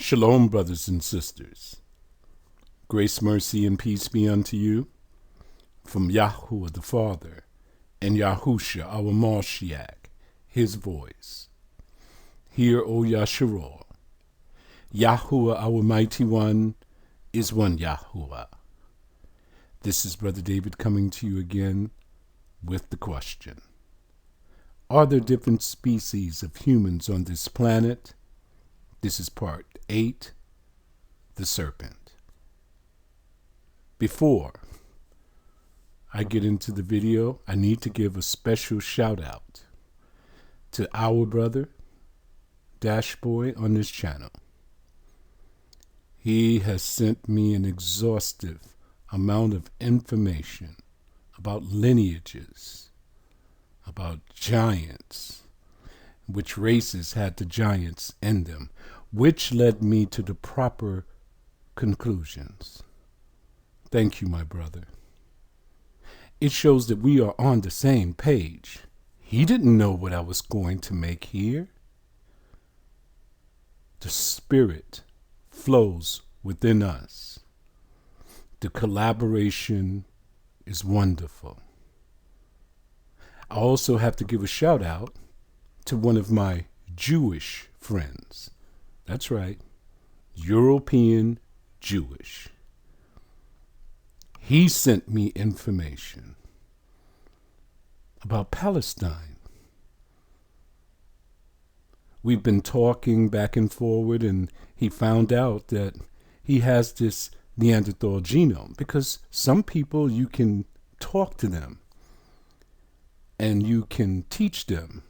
Shalom, brothers and sisters. Grace, mercy, and peace be unto you from Yahuwah the Father and Yahusha, our Mashiach, his voice. Hear, O Yasharal. Yahuwah, our mighty one, is one Yahuwah. This is Brother David coming to you again with the question. Are there different species of humans on this planet? This is part 8, the Serpent. Before I get into the video, I need to give a special shout out to our brother, Dashboy, on this channel. He has sent me an exhaustive amount of information about lineages, about giants, which races had the giants in them, which led me to the proper conclusions. Thank you, my brother. It shows that we are on the same page. He didn't know what I was going to make here. The Spirit flows within us. The collaboration is wonderful. I also have to give a shout out to one of my Jewish friends. That's right, European Jewish. He sent me information about Palestine. We've been talking back and forward, and he found out that he has this Neanderthal genome, because some people, you can talk to them and you can teach them,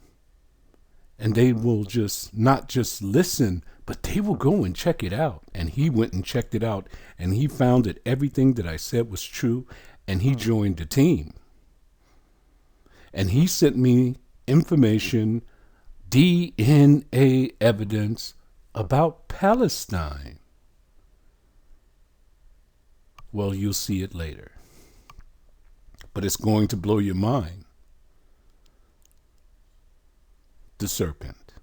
and they will just not just listen, but they will go and check it out. And he went and checked it out, and he found that everything that I said was true, and he joined the team. And he sent me information, DNA evidence about Palestine. Well, you'll see it later. But it's going to blow your mind. The serpent.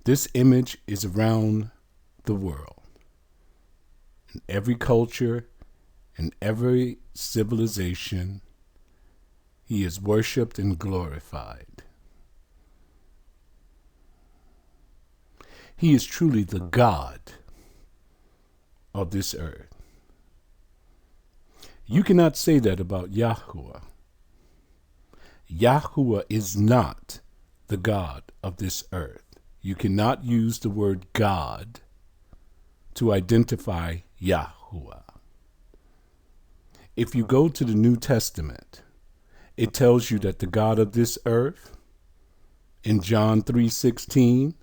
This image is around the world. In every culture, in every civilization, he is worshipped and glorified. He is truly the God of this earth. You cannot say that about Yahuwah. Yahuwah is not the God of this earth. You cannot use the word God to identify Yahuwah. If you go to the New Testament, it tells you that the God of this earth, in John 3:16,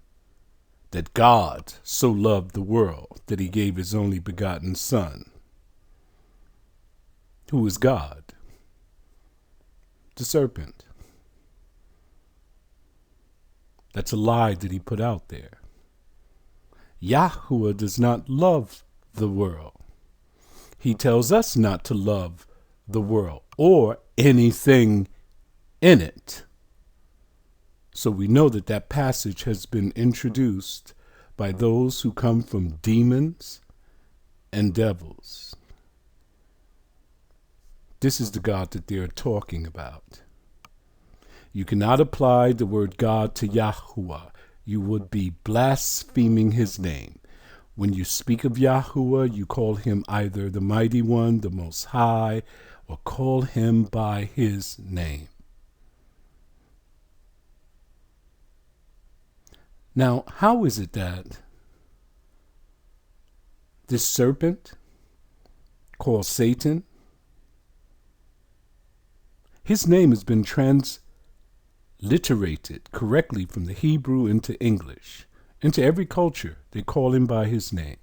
that God so loved the world that he gave his only begotten Son. Who is God? The serpent. That's a lie that he put out there. Yahuwah does not love the world. He tells us not to love the world or anything in it. So we know that that passage has been introduced by those who come from demons and devils. This is the God that they're talking about. You cannot apply the word God to Yahuwah. You would be blaspheming his name. When you speak of Yahuwah, you call him either the Mighty One, the Most High, or call him by his name. Now, how is it that this serpent called Satan, his name has been transliterated correctly from the Hebrew into English. Into every culture, they call him by his name.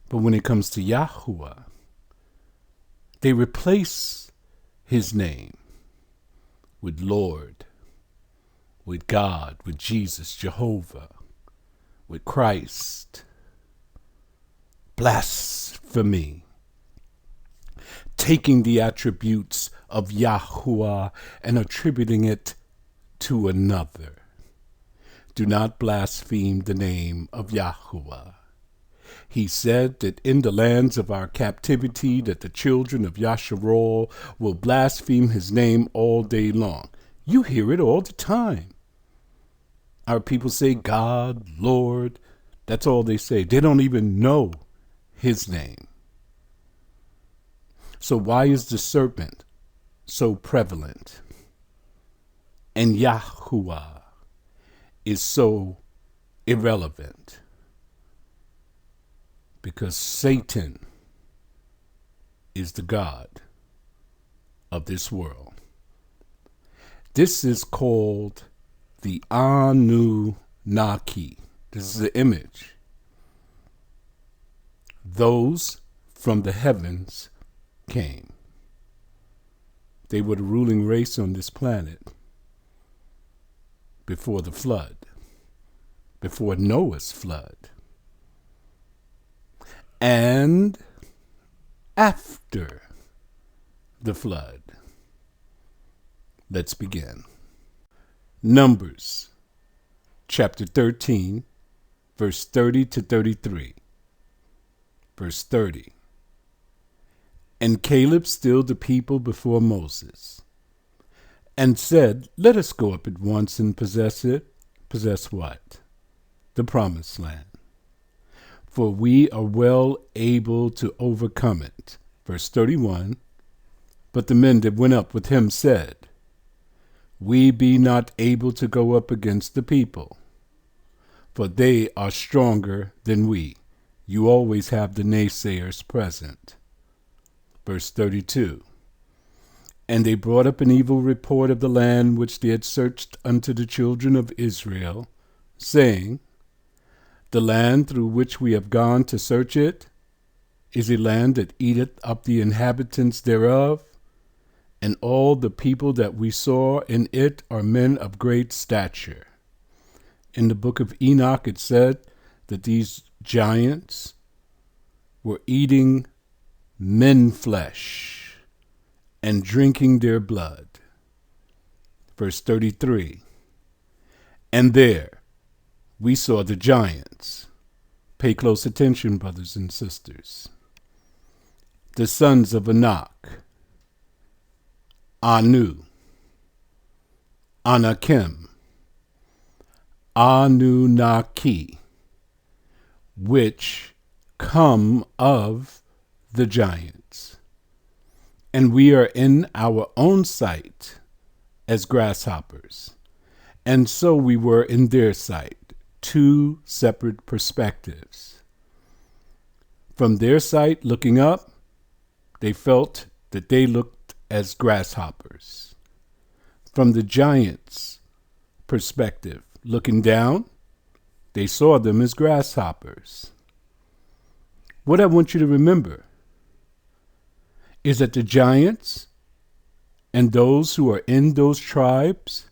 But when it comes to Yahuwah, they replace his name with Lord, with God, with Jesus, Jehovah, with Christ. Blasphemy. Taking the attributes of Yahuwah and attributing it to another. do not blaspheme the name of Yahuwah. He said that in the lands of our captivity that the children of Yasharol will blaspheme his name all day long. You hear it all the time. Our people say God, Lord. That's all they say. They don't even know his name. So why is the serpent so prevalent? And Yahuwah is so irrelevant? Because Satan is the god of this world. This is called the Anunnaki. This is the image. Those from the heavens came. They were the ruling race on this planet before the flood, before Noah's flood. And after the flood. Let's begin. Numbers, chapter 13, verse 30 to 33. Verse 30. And Caleb stilled the people before Moses, and said, Let us go up at once and possess it. Possess what? The promised land. For we are well able to overcome it. Verse 31. But the men that went up with him said, We be not able to go up against the people, for they are stronger than we. You always have the naysayers present. Verse 32. And they brought up an evil report of the land which they had searched unto the children of Israel, saying, The land through which we have gone to search it is a land that eateth up the inhabitants thereof, and all the people that we saw in it are men of great stature. In the book of Enoch it said that these giants were eating men flesh and drinking their blood. Verse 33. And there we saw the giants. Pay close attention, brothers and sisters. The sons of Anak, Anu, Anakim, Anunnaki, which come of the giants. And we are in our own sight as grasshoppers, and so we were in their sight, two separate perspectives. From their sight looking up, they felt that they looked as grasshoppers. From the giants' perspective looking down, they saw them as grasshoppers. What I want you to remember is that the giants and those who are in those tribes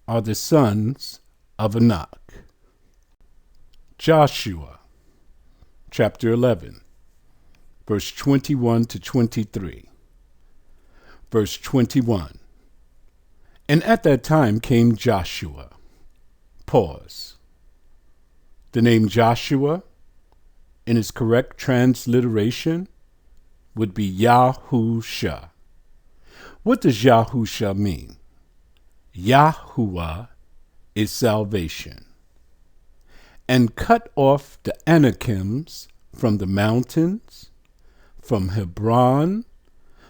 are the sons of Anak. Joshua, chapter 11, verse 21 to 23. Verse 21. And at that time came Joshua. Pause. The name Joshua, in its correct transliteration, would be Yahusha. What does Yahusha mean? Yahuwah is salvation. And cut off the Anakims from the mountains, from Hebron,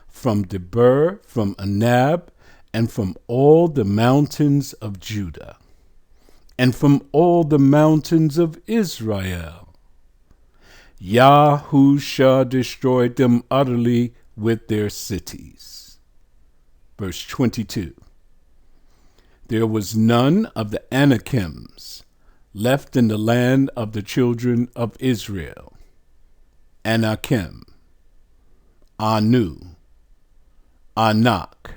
from Debir, from Anab, and from all the mountains of Judah, and from all the mountains of Israel. Yahusha destroyed them utterly with their cities. Verse 22. There was none of the Anakims left in the land of the children of Israel. Anakim, Anu, Anak,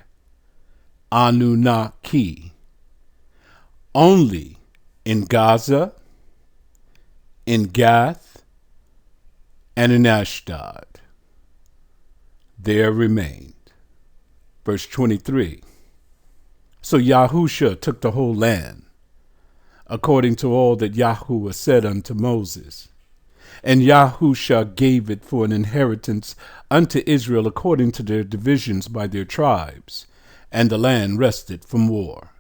Anunnaki, only in Gaza, in Gath, and in Ashdod. There remained. Verse 23. So Yahusha took the whole land according to all that Yahuwah said unto Moses. And Yahusha gave it for an inheritance unto Israel according to their divisions by their tribes, and the land rested from war.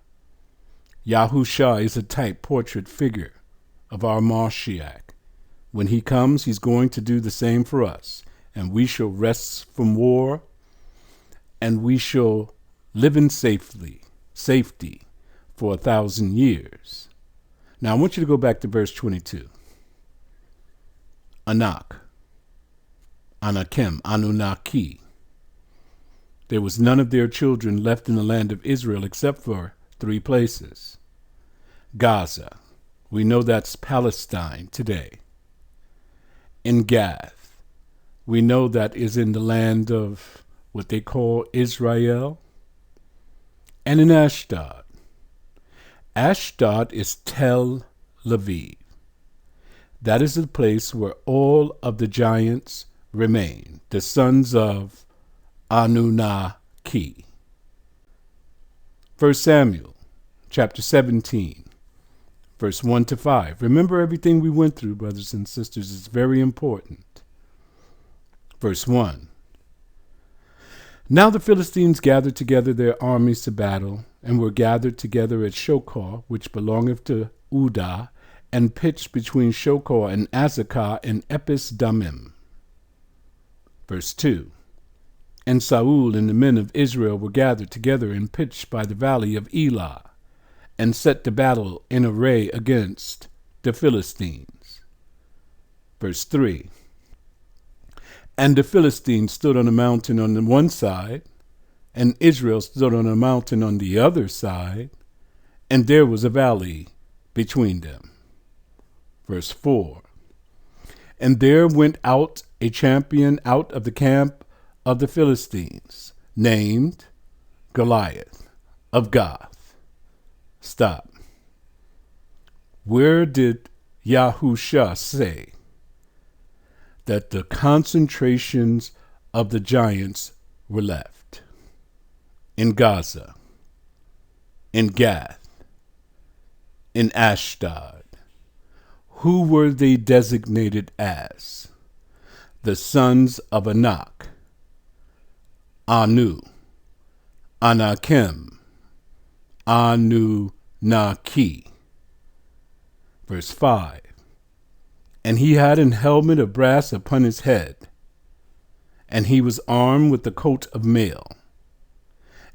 Yahusha is a type portrait figure of our Mashiach. When he comes, he's going to do the same for us, and we shall rest from war, and we shall live in safety for 1,000 years. Now I want you to go back to verse 22. Anak, Anakim, Anunnaki. There was none of their children left in the land of Israel except for 3 places. Gaza, we know that's Palestine today. In Gath, we know that is in the land of what they call Israel. And in Ashdod. Ashdod is Tel Aviv. That is the place where all of the giants remain, the sons of Anunnaki. 1 Samuel chapter 17, verse 1 to 5. Remember everything we went through, brothers and sisters. It's very important. Verse 1. Now the Philistines gathered together their armies to battle, and were gathered together at Shokor, which belongeth to Udah, and pitched between Shokor and Azekah and Epis Damim. Verse 2. And Saul and the men of Israel were gathered together and pitched by the valley of Elah, and set the battle in array against the Philistines. Verse 3. And the Philistines stood on a mountain on the one side, and Israel stood on a mountain on the other side, and there was a valley between them. Verse 4. And there went out a champion out of the camp of the Philistines, named Goliath of Gath. Stop. Where did Yahusha say that the concentrations of the giants were left? In Gaza, in Gath, in Ashdod. Who were they designated as? The sons of Anak, Anu, Anakim, Anunnaki. Verse 5. And he had an helmet of brass upon his head, and he was armed with the coat of mail.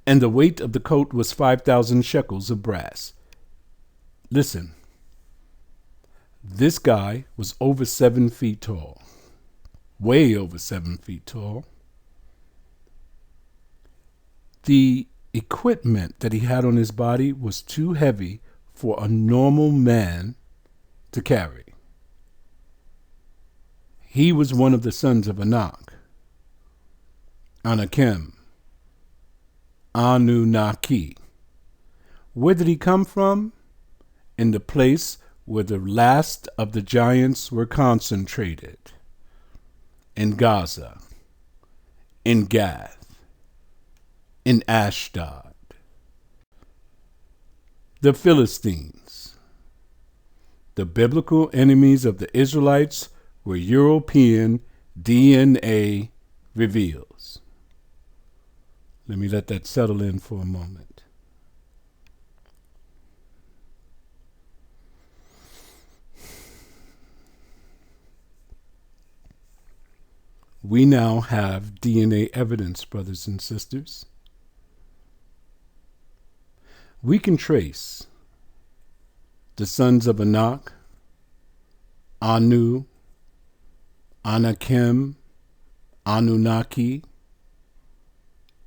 And the weight of the coat was 5,000 shekels of brass. Listen, this guy was over 7 feet tall, way over 7 feet tall. The equipment that he had on his body was too heavy for a normal man to carry. He was one of the sons of Anak, Anakim, Anunnaki. Where did he come from? In the place where the last of the giants were concentrated. In Gaza, in Gath, in Ashdod. The Philistines. The biblical enemies of the Israelites were European DNA reveals. Let me let that settle in for a moment. We now have DNA evidence, brothers and sisters. We can trace the sons of Anak, Anu, Anakim, Anunnaki,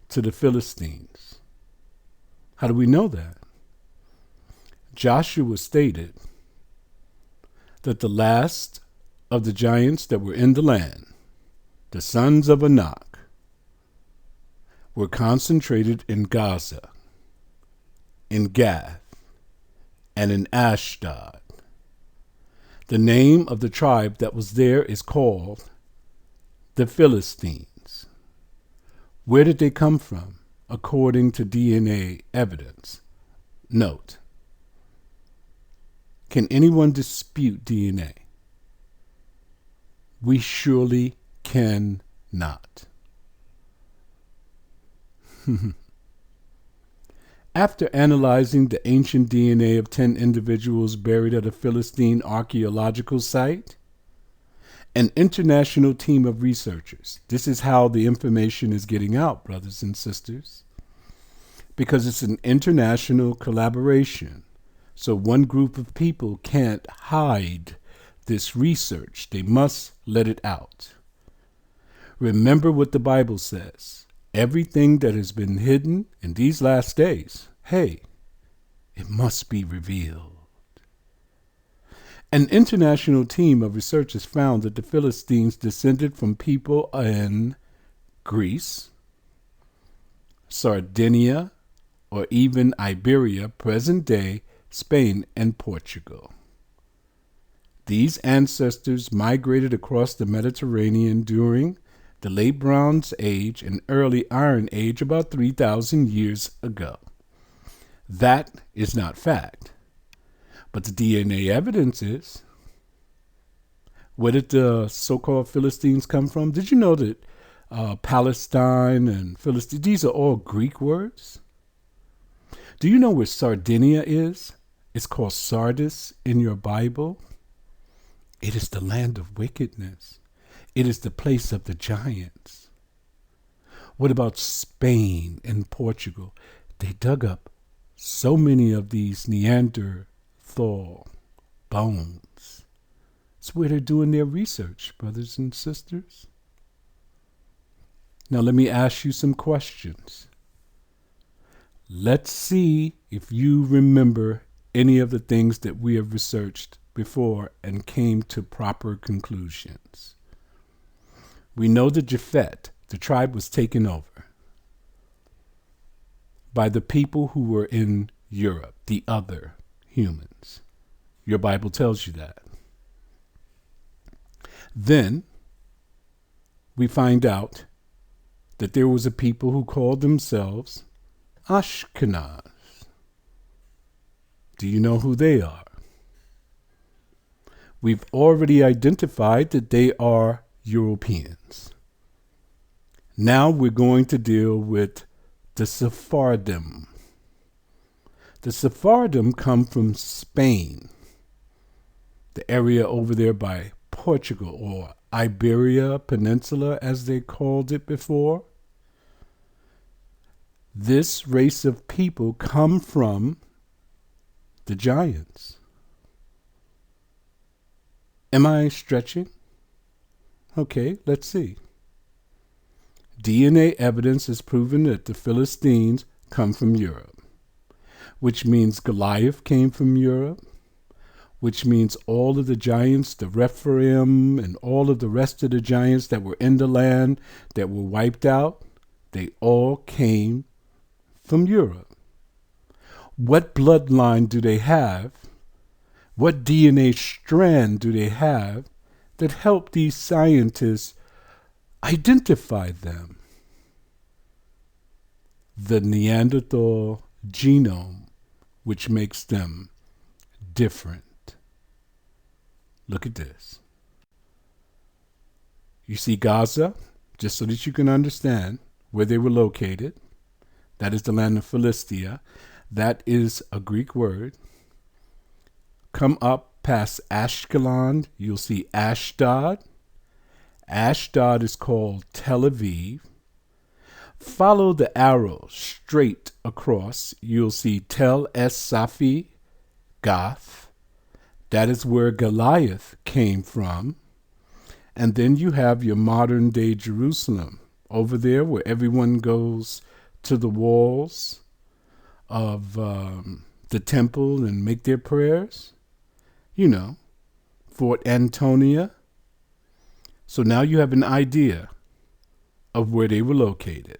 to the Philistines. How do we know that? Joshua stated that the last of the giants that were in the land, the sons of Anak, were concentrated in Gaza, in Gath, and in Ashdod. The name of the tribe that was there is called the Philistines. Where did they come from, according to DNA evidence? Note, Can anyone dispute DNA? We surely cannot. After analyzing the ancient DNA of 10 individuals buried at a Philistine archaeological site, an international team of researchers, this is how the information is getting out, brothers and sisters, because it's an international collaboration. So one group of people can't hide this research. They must let it out. Remember what the Bible says. Everything that has been hidden in these last days, hey, it must be revealed. An international team of researchers found that the Philistines descended from people in Greece, Sardinia, or even Iberia, present-day Spain and Portugal. These ancestors migrated across the Mediterranean during the late Bronze Age and early Iron Age about 3,000 years ago. That is not fact. But the DNA evidence is. Where did the so-called Philistines come from? Did you know that Palestine and Philistine, these are all Greek words? Do you know where Sardinia is? It's called Sardis in your Bible. It is the land of wickedness. It is the place of the giants. What about Spain and Portugal? They dug up so many of these Neanderthal bones. It's where they're doing their research, brothers and sisters. Now let me ask you some questions. Let's see if you remember any of the things that we have researched before and came to proper conclusions. We know that Japhet, the tribe, was taken over by the people who were in Europe, the other humans. Your Bible tells you that. Then we find out that there was a people who called themselves Ashkenaz. Do you know who they are? We've already identified that they are Europeans. Now we're going to deal with the Sephardim. The Sephardim come from Spain, the area over there by Portugal, or Iberia Peninsula as they called it before. This race of people come from the giants. Am I stretching? Okay, let's see. DNA evidence has proven that the Philistines come from Europe, which means Goliath came from Europe, which means all of the giants, the Rephaim, and all of the rest of the giants that were in the land that were wiped out, they all came from Europe. What bloodline do they have? What DNA strand do they have that help these scientists identify them? The Neanderthal genome, which makes them different. Look at this. You see Gaza, just so that you can understand where they were located. That is the land of Philistia. That is a Greek word. Come up past Ashkelon, you'll see Ashdod. Ashdod is called Tel Aviv. Follow the arrow straight across. You'll see Tel Es Safi, Gath. That is where Goliath came from. And then you have your modern day Jerusalem over there where everyone goes to the walls of the temple and make their prayers. You know, Fort Antonia. So now you have an idea of where they were located.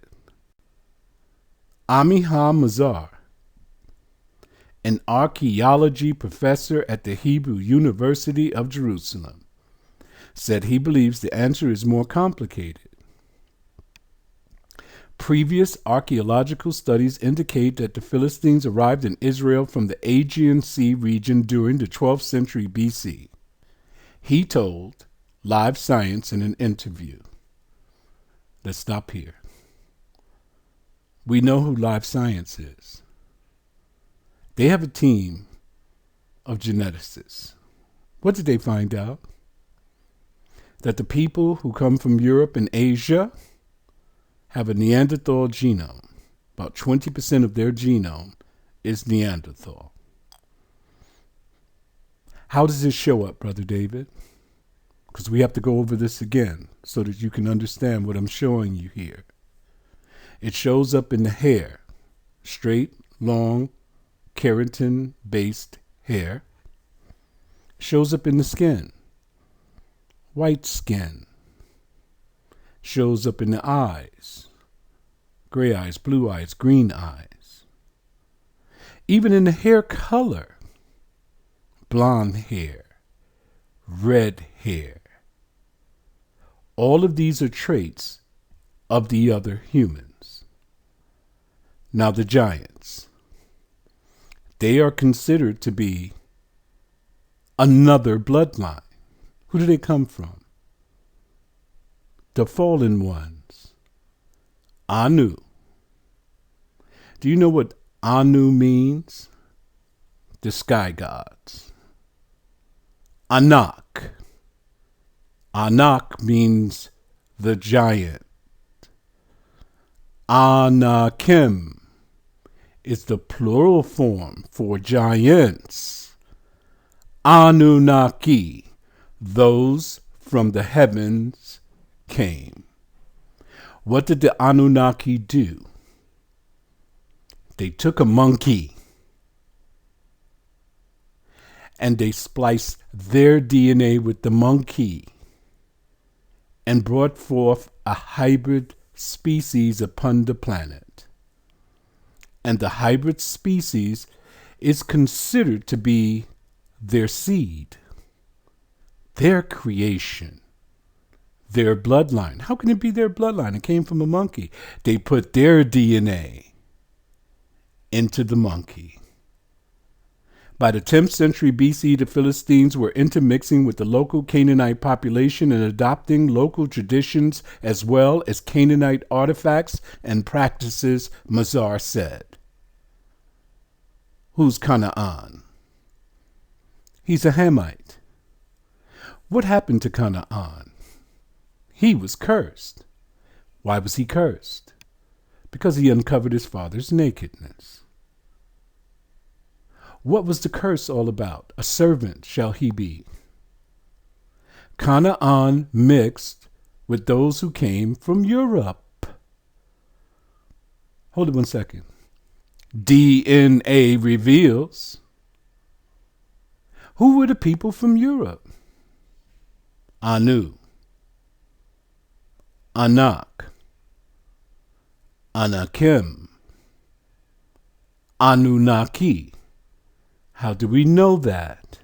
Amiha Mazar, an archaeology professor at the Hebrew University of Jerusalem, said he believes the answer is more complicated. Previous archaeological studies indicate that the Philistines arrived in Israel from the Aegean Sea region during the 12th century BC. He told Live Science in an interview. Let's stop here. We know who Live Science is. They have a team of geneticists. What did they find out? That the people who come from Europe and Asia have a Neanderthal genome. About 20% of their genome is Neanderthal. How does this show up, Brother David? Because we have to go over this again so that you can understand what I'm showing you here. It shows up in the hair, straight, long, keratin-based hair. Shows up in the skin, white skin. Shows up in the eyes, gray eyes, blue eyes, green eyes. Even in the hair color, blonde hair, red hair. All of these are traits of the other humans. Now the giants, they are considered to be another bloodline. Who do they come from? The fallen ones. Anu. Do you know what Anu means? The sky gods. Anak. Anak means the giant. Anakim is the plural form for giants. Anunnaki, those from the heavens came. What did the Anunnaki do? They took a monkey and they spliced their DNA with the monkey and brought forth a hybrid species upon the planet. And the hybrid species is considered to be their seed, their creation, their bloodline. How can it be their bloodline? It came from a monkey. They put their DNA into the monkey. By the 10th century BC, the Philistines were intermixing with the local Canaanite population and adopting local traditions as well as Canaanite artifacts and practices, Mazar said. Who's Canaan? He's a Hamite. What happened to Canaan? He was cursed. Why was he cursed? Because he uncovered his father's nakedness. What was the curse all about? A servant shall he be. Canaan mixed with those who came from Europe. Hold it 1 second. DNA reveals. Who were the people from Europe? Anu, Anak, Anakim, Anunnaki. How do we know that?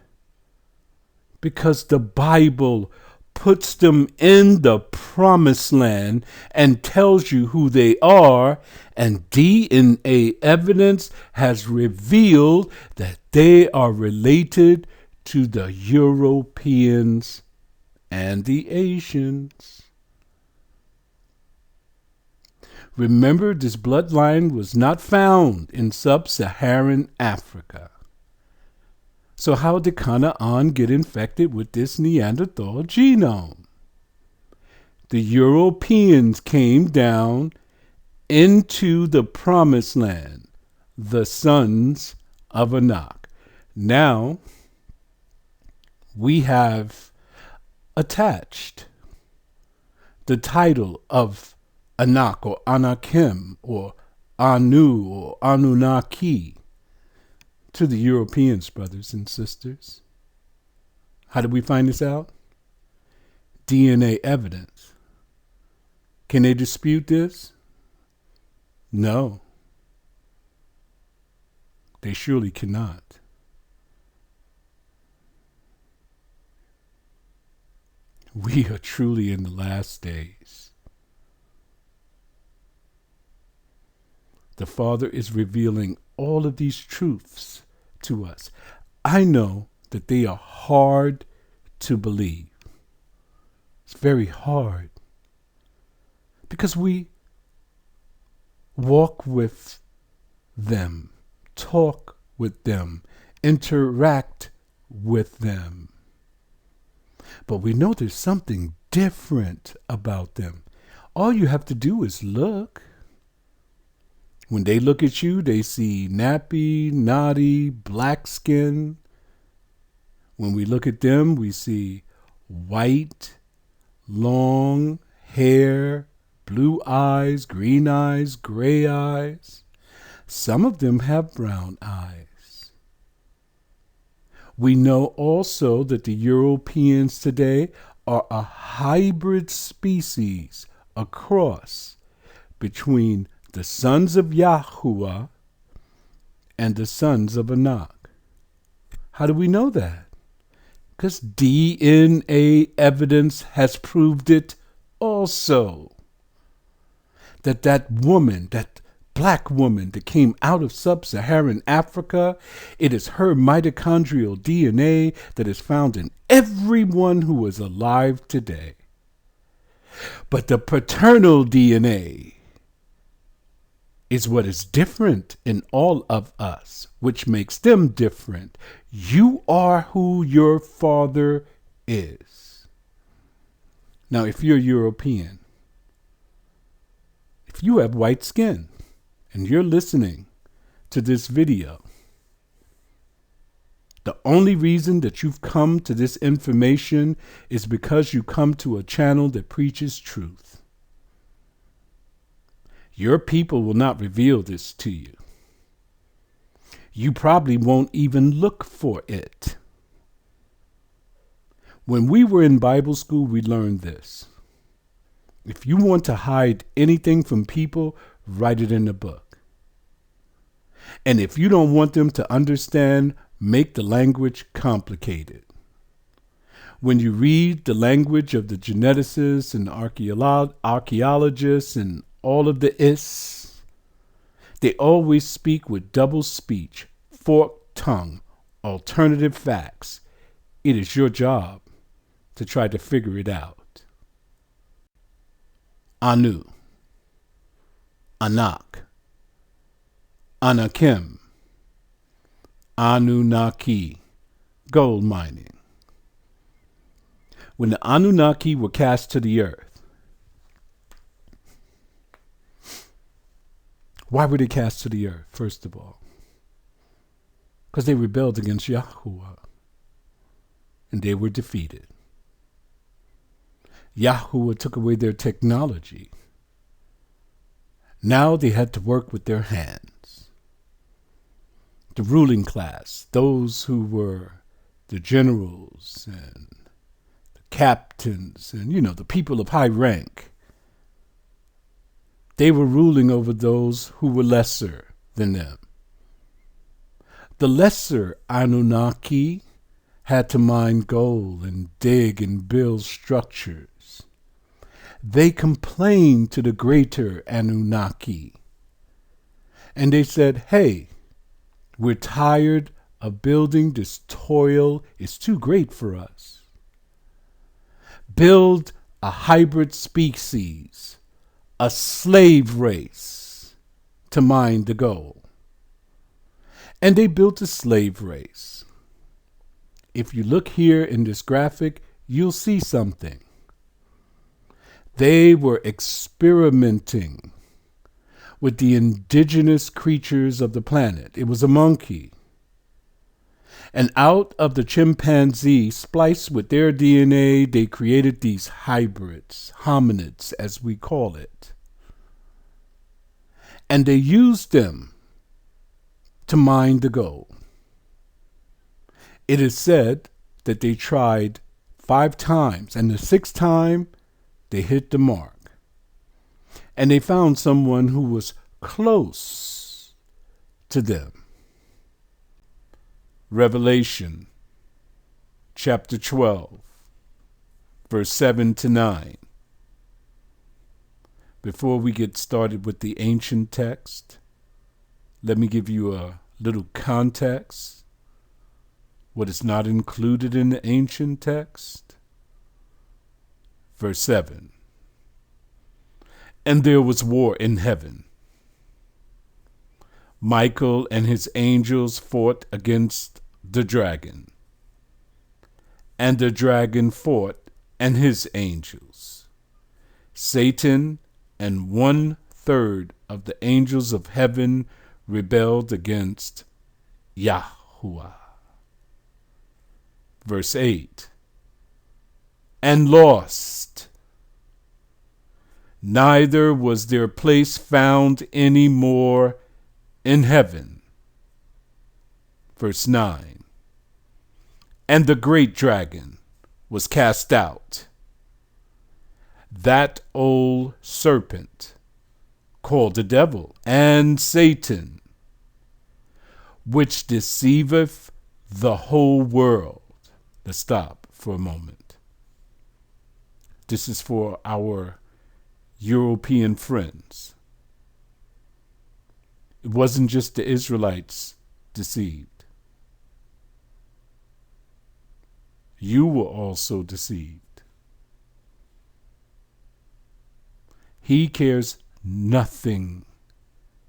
Because the Bible puts them in the promised land and tells you who they are, and DNA evidence has revealed that they are related to the Europeans and the Asians. Remember, this bloodline was not found in sub-Saharan Africa. So how did Canaan get infected with this Neanderthal genome? The Europeans came down into the promised land, the sons of Anak. Now, we have attached the title of Anak or Anakim or Anu or Anunnaki to the Europeans, brothers and sisters. How did we find this out? DNA evidence. Can they dispute this? No. They surely cannot. We are truly in the last days. the Father is revealing all of these truths to us. I know that they are hard to believe. It's very hard because we walk with them, talk with them, interact with them. But we know there's something different about them. All you have to do is look. When they look at you, they see nappy, naughty, black skin. When we look at them, we see white, long hair, blue eyes, green eyes, gray eyes. Some of them have brown eyes. We know also that the Europeans today are a hybrid species, a cross between the sons of Yahuwah and the sons of Anak. How do we know that? Because DNA evidence has proved it also. That woman, that black woman that came out of sub-Saharan Africa, it is her mitochondrial DNA that is found in everyone who is alive today. But the paternal DNA is what is different in all of us, which makes them different. You are who your father is. Now, if you're European, if you have white skin and you're listening to this video, the only reason that you've come to this information is because you come to a channel that preaches truth. Your people will not reveal this to you. You probably won't even look for it. When we were in Bible school, we learned this. If you want to hide anything from people, write it in a book. And if you don't want them to understand, make the language complicated. When you read the language of the geneticists and archaeologists and all of the ists, they always speak with double speech, forked tongue, alternative facts. It is your job to try to figure it out. Anu, Anak, Anakim, Anunnaki, gold mining. When the Anunnaki were cast to the earth, why were they cast to the earth, first of all? Because they rebelled against Yahuwah, and they were defeated. Yahuwah took away their technology. Now they had to work with their hands. The ruling class, those who were the generals and the captains and, the people of high rank, they were ruling over those who were lesser than them. The lesser Anunnaki had to mine gold and dig and build structures. They complained to the greater Anunnaki. And they said, hey, we're tired of building. This toil is too great for us. Build a hybrid species, a slave race to mine the gold. And they built a slave race. If you look here in this graphic, you'll see something. They were experimenting with the indigenous creatures of the planet. It was a monkey. And out of the chimpanzee spliced with their DNA, they created these hybrids, hominids, as we call it. And they used them to mine the gold. It is said that they tried 5 times, and the 6th time, they hit the mark. And they found someone who was close to them. Revelation chapter 12, verse 7 to 9. Before we get started with the ancient text, Let me give you a little context. What is not included in the ancient text? Verse 7. And there was war in heaven. Michael and his angels fought against the dragon. And the dragon fought and his angels. Satan and 1/3 of the angels of heaven rebelled against Yahuwah. Verse 8. And lost. Neither was their place found any more in heaven. Verse 9. And the great dragon was cast out, that old serpent, called the devil and Satan, which deceiveth the whole world. Let's stop for a moment. This is for our European friends. It wasn't just the Israelites deceived. You were also deceived. He cares nothing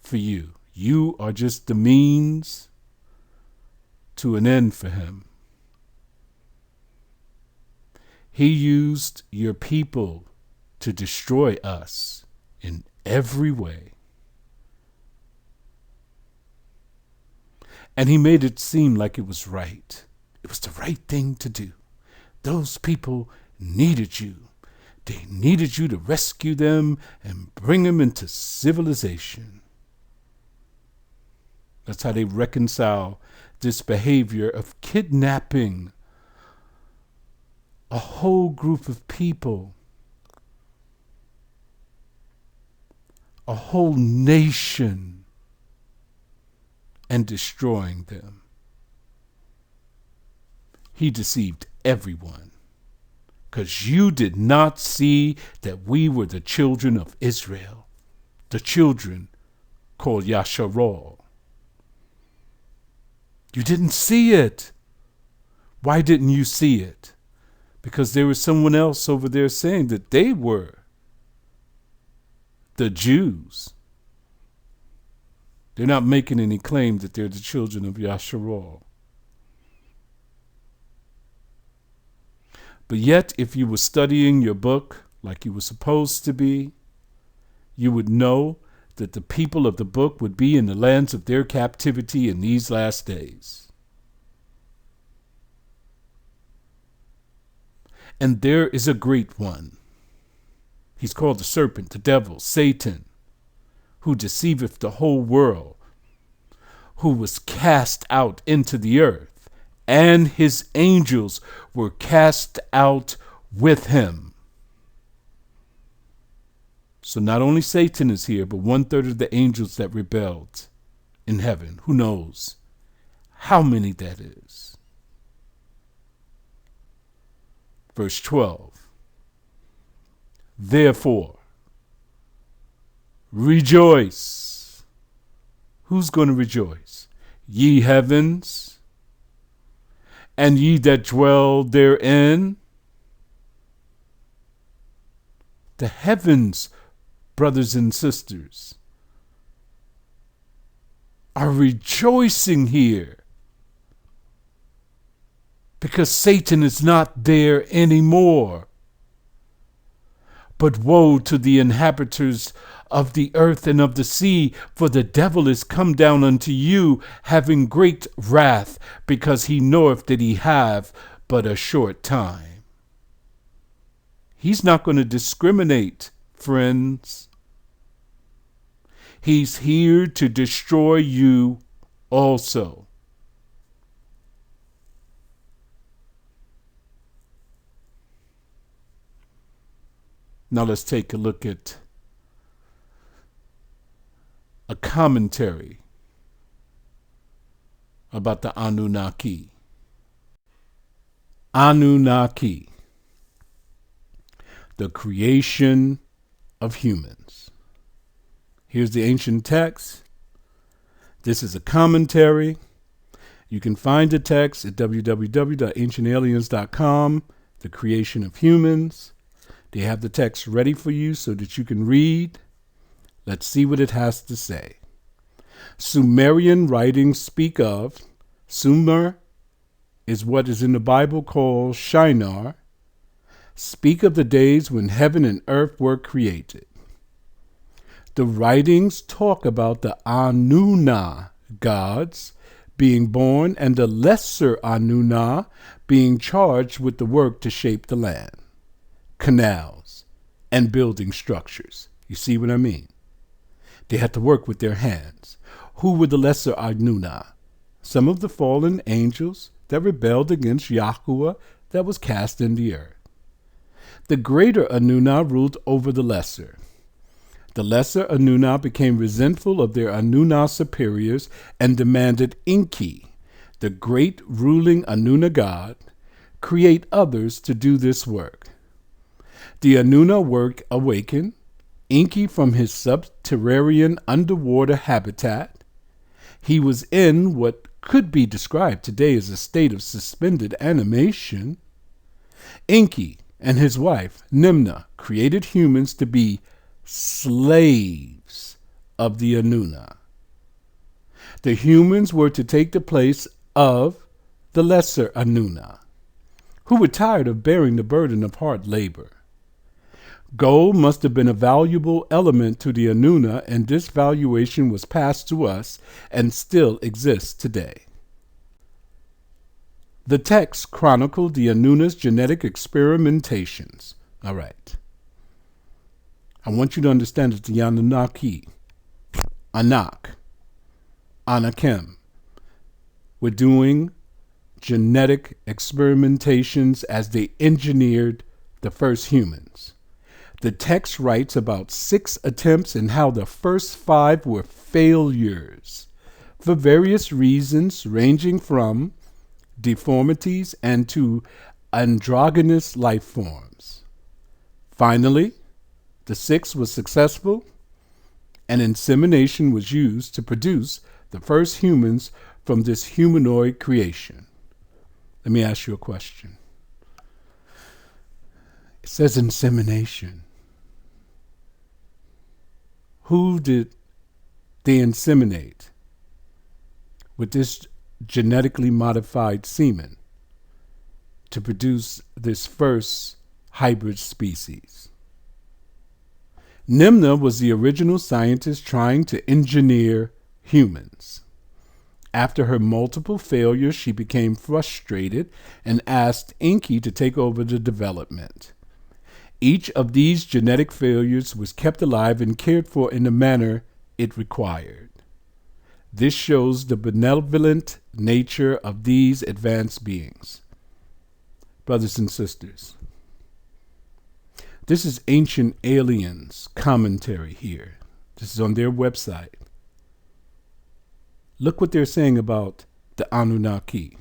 for you. You are just the means to an end for him. He used your people to destroy us in every way. And he made it seem like it was right. It was the right thing to do. Those people needed you. They needed you to rescue them and bring them into civilization. That's how they reconcile this behavior of kidnapping a whole group of people, a whole nation, and destroying them. He deceived everyone, because you did not see that we were the children of Israel, the children called Yasharal. You didn't see it. Why didn't you see it? Because there was someone else over there saying that they were the Jews. They're not making any claim that they're the children of Yasharal. But yet, if you were studying your book like you were supposed to be, you would know that the people of the book would be in the lands of their captivity in these last days. And there is a great one. He's called the serpent, the devil, Satan, who deceiveth the whole world, who was cast out into the earth, and his angels were cast out with him. So not only Satan is here, but 1/3 of the angels that rebelled in heaven. Who knows how many that is? Verse 12. Therefore, rejoice. Who's going to rejoice? Ye heavens, and ye that dwell therein. The heavens, brothers and sisters, are rejoicing here, because Satan is not there anymore. But woe to the inhabitants of the earth and of the sea, for the devil is come down unto you, having great wrath, because he knoweth that he have but a short time. He's not going to discriminate, friends. He's here to destroy you also. Now let's take a look at a commentary about the Anunnaki. Anunnaki, the creation of humans. Here's the ancient text This is a commentary. You can find the text at www.ancientaliens.com, The Creation of Humans. They have the text ready for you so that you can read. Let's see what it has to say. Sumerian writings speak of, Sumer is what is in the Bible called Shinar, speak of the days when heaven and earth were created. The writings talk about the Anuna gods being born and the lesser Anuna being charged with the work to shape the land, canals, and building structures. You see what I mean? They had to work with their hands. Who were the lesser Anuna? Some of the fallen angels that rebelled against Yahuwah that was cast in the earth. The greater Anuna ruled over the lesser. The lesser Anuna became resentful of their Anuna superiors and demanded Enki, the great ruling Anuna god, create others to do this work. The Anuna work awakened Enki from his subterranean underwater habitat. He was in what could be described today as a state of suspended animation. Enki and his wife, Nimna, created humans to be slaves of the Anuna. The humans were to take the place of the lesser Anuna, who were tired of bearing the burden of hard labor. Gold must have been a valuable element to the Anuna, and this valuation was passed to us and still exists today. The text chronicled the Anuna's genetic experimentations. All right. I want you to understand that the Anunnaki, Anak, Anakim, were doing genetic experimentations as they engineered the first humans. The text writes about 6 attempts and how the first 5 were failures for various reasons, ranging from deformities and to androgynous life forms. Finally, the 6th was successful, and insemination was used to produce the first humans from this humanoid creation. Let me ask you a question. It says insemination. Who did they inseminate with this genetically modified semen to produce this first hybrid species? Nimna was the original scientist trying to engineer humans. After her multiple failures, she became frustrated and asked Enki to take over the development. Each of these genetic failures was kept alive and cared for in the manner it required. This shows the benevolent nature of these advanced beings. Brothers and sisters, this is Ancient Aliens commentary here. This is on their website. Look what they're saying about the Anunnaki,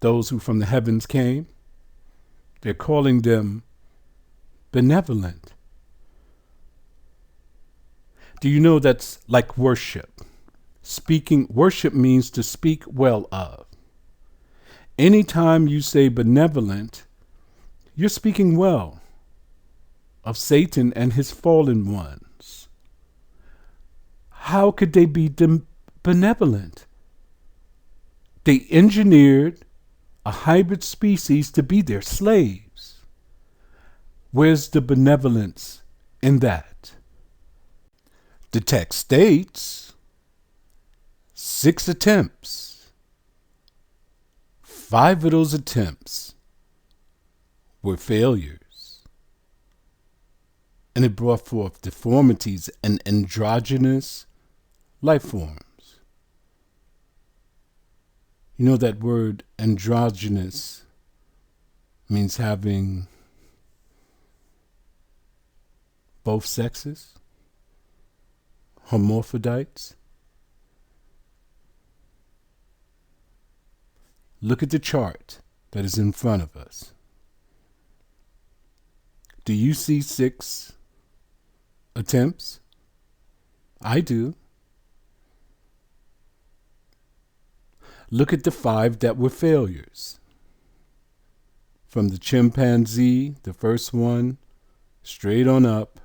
those who from the heavens came. They're calling them benevolent. Do you know that's like worship? Worship means to speak well of. Anytime you say benevolent, you're speaking well of Satan and his fallen ones. How could they be benevolent? They engineered a hybrid species to be their slaves. Where's the benevolence in that? The text states 6 attempts. 5 of those attempts were failures. And it brought forth deformities and androgynous life forms. You know that word androgynous means having both sexes, hermaphrodites. Look at the chart that is in front of us. Do you see 6 attempts? I do. Look at the 5 that were failures. From the chimpanzee, the first one, straight on up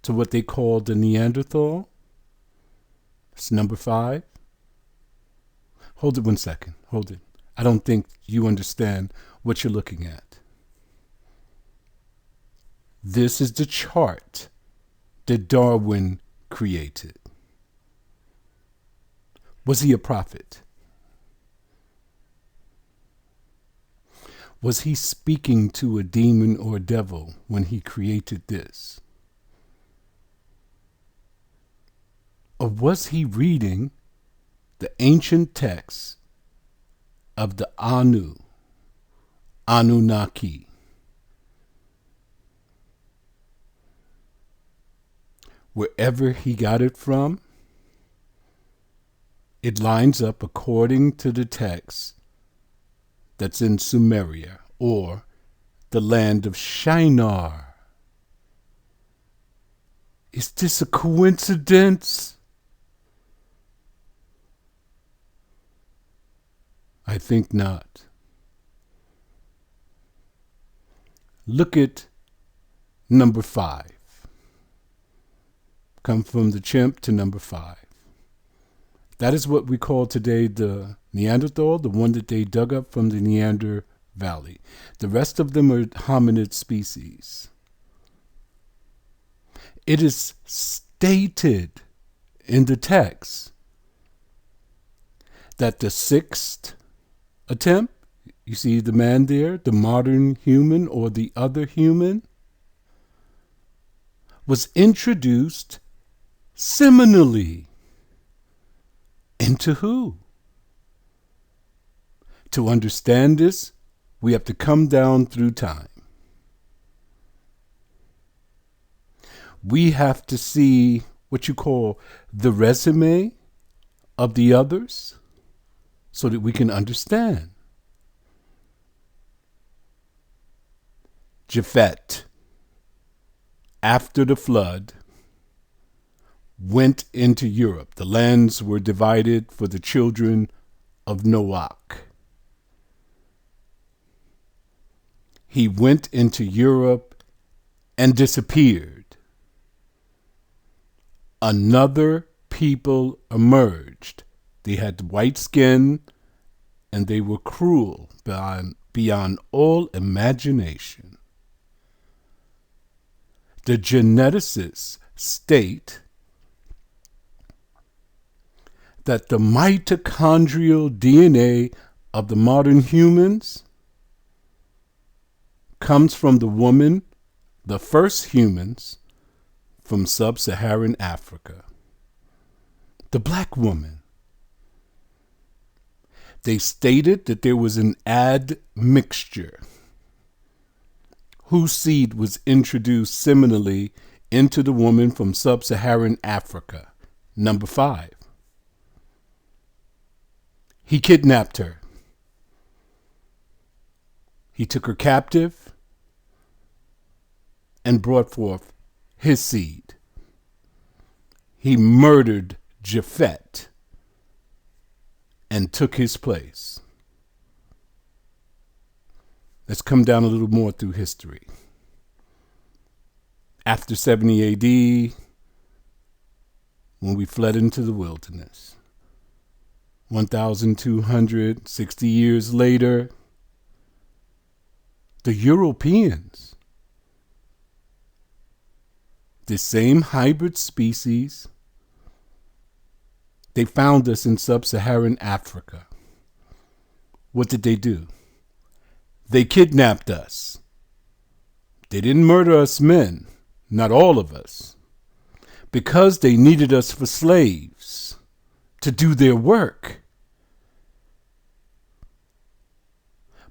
to what they called the Neanderthal. It's number 5. Hold it 1 second. Hold it. I don't think you understand what you're looking at. This is the chart that Darwin created. Was he a prophet? Was he speaking to a demon or a devil when he created this? Or was he reading the ancient texts of the Anunnaki? Wherever he got it from, it lines up according to the text that's in Sumeria, or the land of Shinar. Is this a coincidence? I think not. Look at number 5. Come from the chimp to number 5. That is what we call today the Neanderthal, the one that they dug up from the Neander Valley. The rest of them are hominid species. It is stated in the text that the 6th attempt, you see the man there, the modern human or the other human, was introduced seminally. Into who? To understand this, we have to come down through time. We have to see what you call the resume of the others so that we can understand. Japhet, after the flood, went into Europe. The lands were divided for the children of Noach. He went into Europe and disappeared. Another people emerged. They had white skin and they were cruel beyond all imagination. The geneticists state that the mitochondrial DNA of the modern humans comes from the woman, the first humans from sub-Saharan Africa, the black woman. They stated that there was an admixture whose seed was introduced seminally into the woman from sub-Saharan Africa. Number 5. He kidnapped her. He took her captive and brought forth his seed. He murdered Japhet and took his place. Let's come down a little more through history. After 70 AD, when we fled into the wilderness, 1,260 years later, the Europeans, the same hybrid species, they found us in sub-Saharan Africa. What did they do? They kidnapped us. They didn't murder us men, not all of us, because they needed us for slaves to do their work.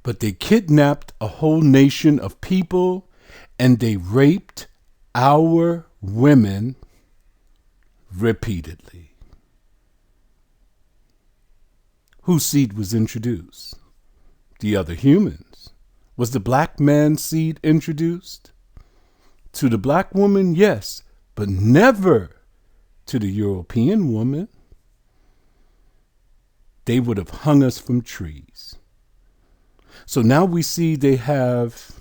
But they kidnapped a whole nation of people and they raped our women repeatedly. Whose seed was introduced? The other humans. Was the black man's seed introduced? To the black woman, yes, but never to the European woman. they would have hung us from trees. So now we see they have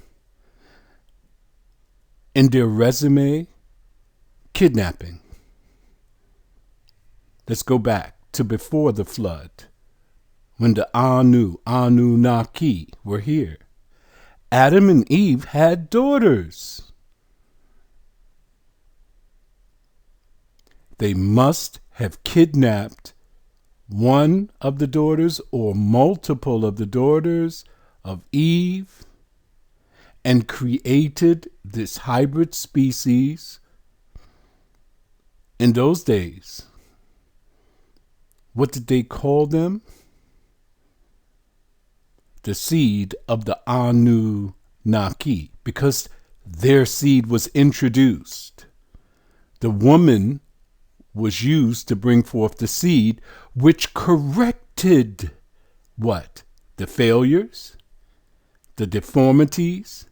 in their resume kidnapping. Let's go back to before the flood, when the Anunnaki were here. Adam and Eve had daughters. They must have kidnapped one of the daughters or multiple of the daughters of Eve and created this hybrid species. In those days, what did they call them? The seed of the Anunnaki, because their seed was introduced. The woman was used to bring forth the seed, which corrected what? The failures, the deformities,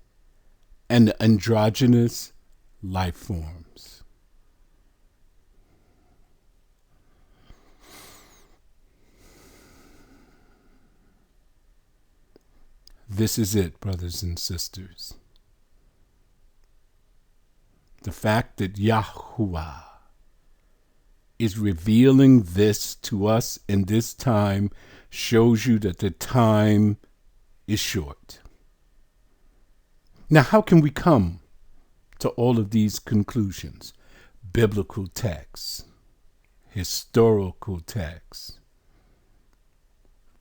and the androgynous life forms. This is it, brothers and sisters. The fact that Yahuwah is revealing this to us in this time shows you that the time is short. Now, how can we come to all of these conclusions? Biblical texts, historical texts.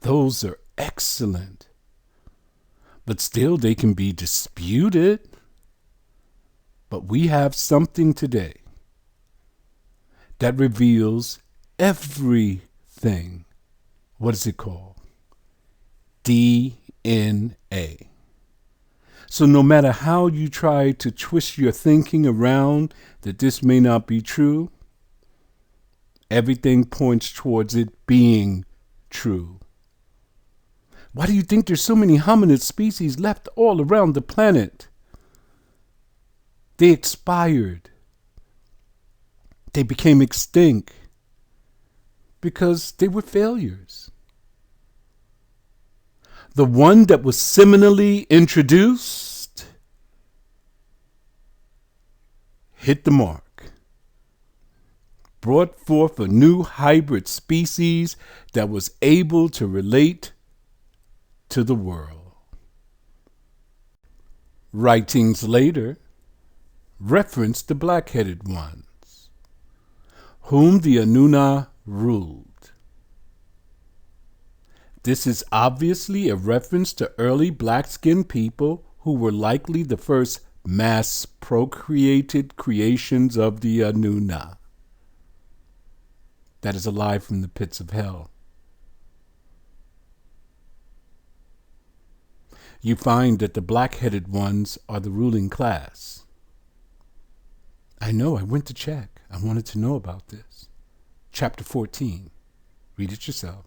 Those are excellent. But still, they can be disputed. But we have something today that reveals everything. What is it called? DNA. So no matter how you try to twist your thinking around that this may not be true, everything points towards it being true. Why do you think there's so many hominid species left all around the planet? They expired. They became extinct because they were failures. The one that was seminally introduced hit the mark, brought forth a new hybrid species that was able to relate to the world. Writings later referenced the black-headed ones, whom the Anunna ruled. This is obviously a reference to early black-skinned people who were likely the first mass-procreated creations of the Anunna. That is a lie from the pits of hell. You find that the black-headed ones are the ruling class. I know, I went to check. I wanted to know about this. Chapter 14. Read it yourself.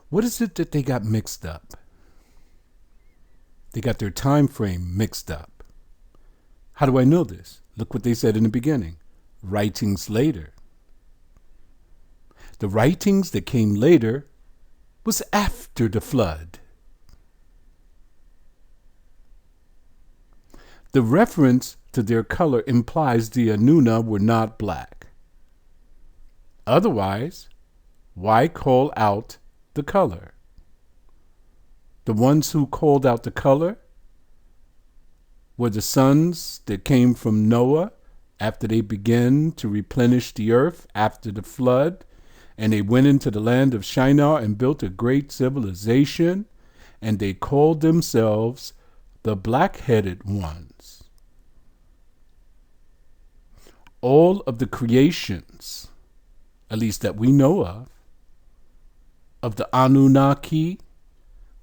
What is it that they got mixed up? They got their time frame mixed up. How do I know this? Look what they said in the beginning. Writings later. The writings that came later was after the flood. The reference to their color implies the Anunna were not black. Otherwise, why call out the color? The ones who called out the color were the sons that came from Noah after they began to replenish the earth after the flood, and they went into the land of Shinar and built a great civilization, and they called themselves the black-headed ones. All of the creations, at least that we know of the Anunnaki,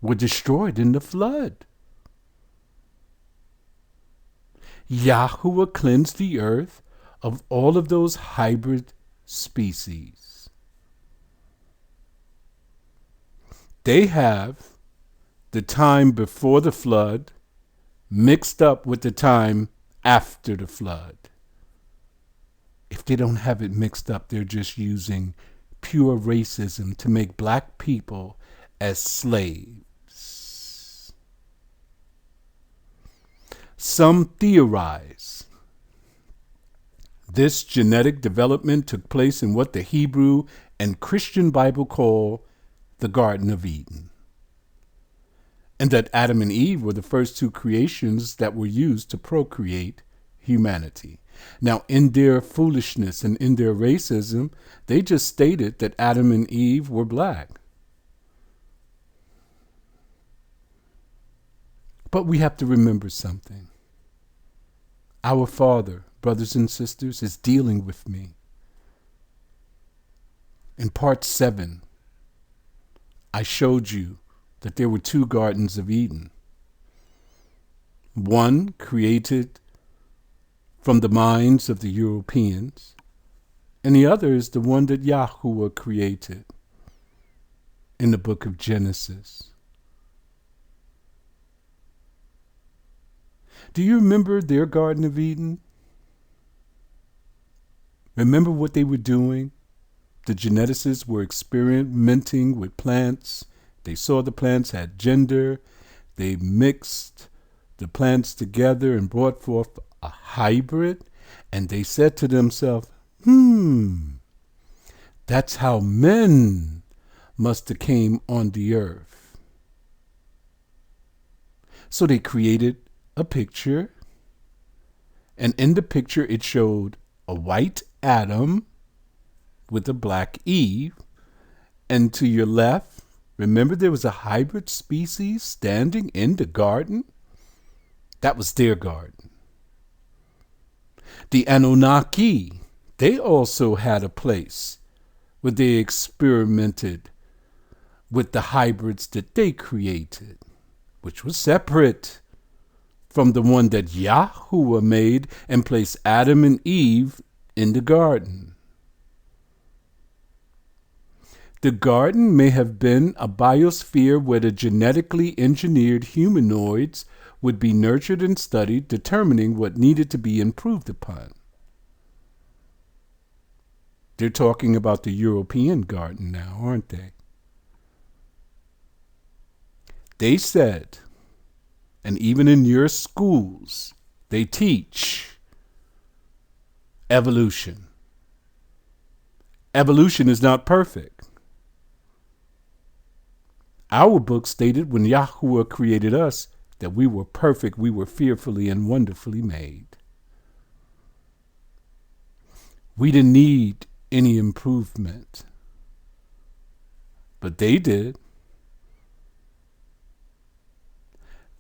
were destroyed in the flood. Yahuwah cleansed the earth of all of those hybrid species. They have the time before the flood mixed up with the time after the flood. If they don't have it mixed up, they're just using pure racism to make black people as slaves. Some theorize this genetic development took place in what the Hebrew and Christian Bible call the Garden of Eden, and that Adam and Eve were the first two creations that were used to procreate humanity. Now, in their foolishness and in their racism, they just stated that Adam and Eve were black. But we have to remember something. Our Father, brothers and sisters, is dealing with me. In part 7, I showed you that there were two gardens of Eden. One created from the minds of the Europeans, and the other is the one that Yahuwah created in the book of Genesis. Do you remember their Garden of Eden? Remember what they were doing? The geneticists were experimenting with plants. They saw the plants had gender. They mixed the plants together and brought forth a hybrid. And they said to themselves, that's how men must have came on the earth. So they created a picture, and in the picture it showed a white Adam with a black Eve, and to your left, remember there was a hybrid species standing in the garden? That was their garden. The Anunnaki, they also had a place where they experimented with the hybrids that they created, which was separate from the one that Yahuwah made and placed Adam and Eve in the garden. The garden may have been a biosphere where the genetically engineered humanoids would be nurtured and studied, determining what needed to be improved upon. They're talking about the European garden now, aren't they? They said, and even in your schools, they teach evolution. Evolution is not perfect. Our book stated when Yahuwah created us that we were perfect, we were fearfully and wonderfully made. We didn't need any improvement, but they did.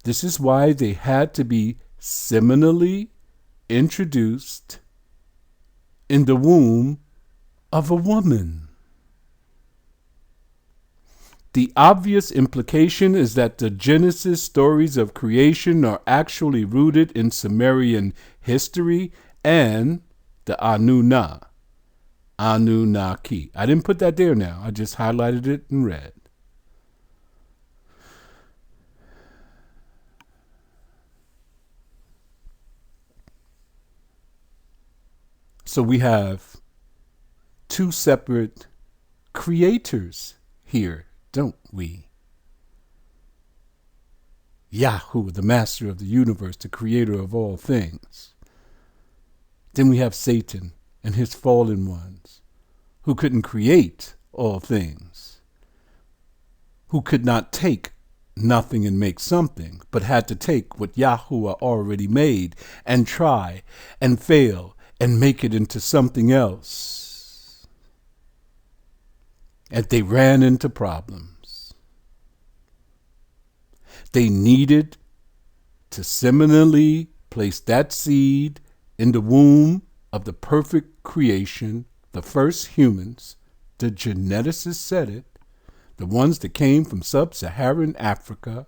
This is why they had to be seminally introduced in the womb of a woman. The obvious implication is that the Genesis stories of creation are actually rooted in Sumerian history and the Anunnaki. I didn't put that there now. I just highlighted it in red. So we have two separate creators here, don't we? Yahuwah, the master of the universe, the creator of all things. Then we have Satan and his fallen ones, who couldn't create all things, who could not take nothing and make something, but had to take what Yahuwah already made and try and fail and make it into something else. And they ran into problems. They needed to seminally place that seed in the womb of the perfect creation, the first humans. The geneticists said it, the ones that came from sub-Saharan Africa.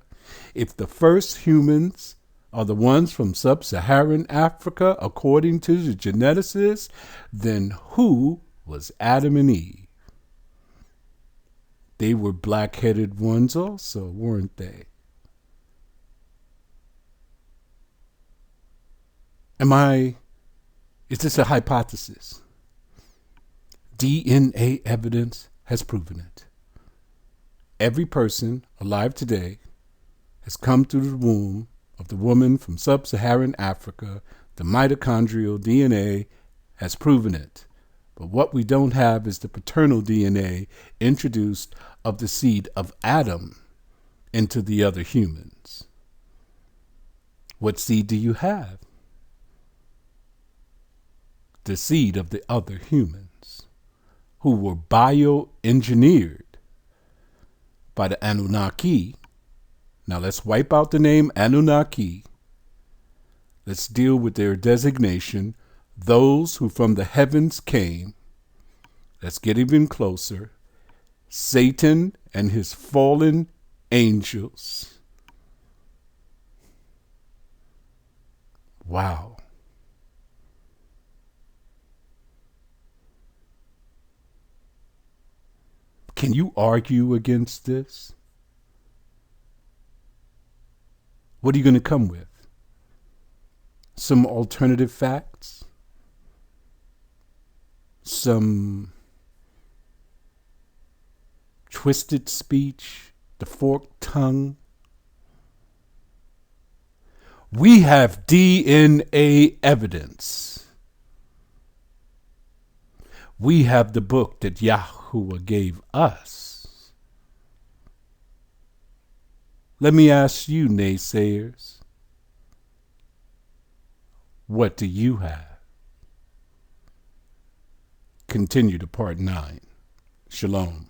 If the first humans are the ones from sub-Saharan Africa, according to the geneticists, then who was Adam and Eve? They were black-headed ones also, weren't they? Is this a hypothesis? DNA evidence has proven it. Every person alive today has come through the womb of the woman from sub-Saharan Africa. The mitochondrial DNA has proven it. But what we don't have is the paternal DNA introduced of the seed of Adam into the other humans. What seed do you have? The seed of the other humans who were bioengineered by the Anunnaki. Now let's wipe out the name Anunnaki. Let's deal with their designation, those who from the heavens came. Let's get even closer. Satan and his fallen angels. Wow. Can you argue against this? What are you going to come with? Some alternative facts? Some twisted speech? The forked tongue? We have DNA evidence. We have the book that Yahuwah gave us. Let me ask you, naysayers, what do you have? Continue to part 9. Shalom.